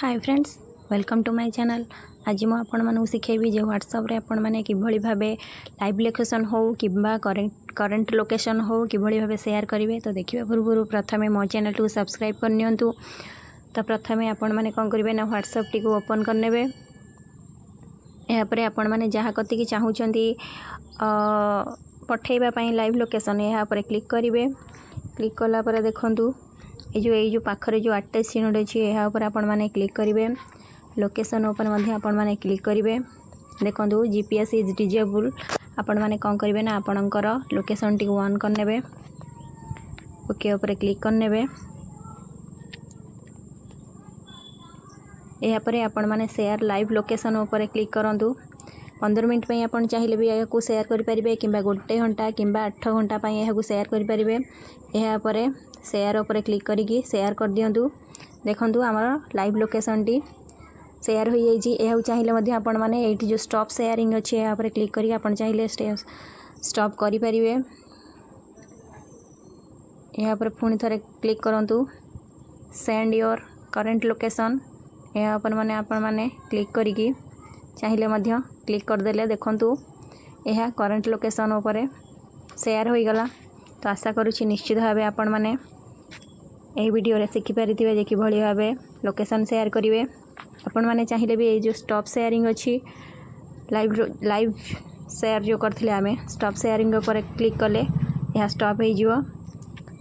Hi friends, welcome to my channel. आज मुझे आपण शिखेबी जे व्हाट्सएप रे आपण माने किभଳି भाबे लाइव लोकेशन हो किबा करंट लोकेशन हो किभଳି भाबे शेयर करेंगे। तो देखिए पूर्व प्रथमे मो चैनल को सब्सक्राइब कर नियंतु। तो प्रथमे आपण माने कौन करेंगे ना व्हाट्सएप टी को ओपन करने। यापर आपण माने जहाँ कति की चाहूँगी पठेबाई लाइव लोकेशन यहाँ क्लिक करेंगे। क्लिक कलापर देखूँ ये जो पाखरे जो अटैच चिन्हट अच्छी यहाँ आपण मैंने क्लिक करेंगे। लोकेशन उपर आपण मैंने क्लिक करेंगे। देखो जीपीएस इज डिजेबल आपण मैंने कौन करेंगे ना आपणकर लोकेशन टी ऑन करने। ओके ऊपर क्लिक करने। यापर आपण मैंने शेयर लाइव लोकेशन उपर क्लिक करूँ। 15 मिनट पर आप चाहिए भी यह शेयर करेंगे कि गोटे घंटा कि 8 घंटा यह शेयर करेंगे। यापर शेयर उपर क्लिक करी शेयर कर दिंतु। देखु आमर लाइव लोकेशन टी शेयर हो जाए। चाहिए आपण मैंने ये जो स्टॉप शेयरिंग अच्छे यहाँ पर क्लिक करी आप चाहिए स्टॉप करेंगे। यहाँ पर पुणी थे क्लिक करूँ सेंड योर करेंट लोकेशन। यहाँ पर मैंने आपण मैंने क्लिक करी चाहिए क्लिक करदे। देखु यह करेंट लोकेशन उपर शेयर हो गला। तो आशा करुँची निश्चित भाव आपण मैंने यही वीडियो शिखिपारे जे कि भाव लोकेशन शेयर करेंगे। आपण मैंने चाहिए भी ये जो स्टॉप शेयरिंग अच्छी लाइव शेयर जो करते आम स्टॉप शेयरिंग पर क्लिक कले यह स्टॉप हो।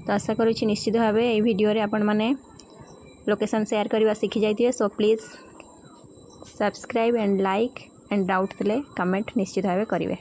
तो आशा करुँची निश्चित भाव ये वीडियो आपण मैंने लोकेशन शेयर करवा शिखी जाइए। So please subscribe and like and doubt थे कमेंट निश्चित भाव करेंगे।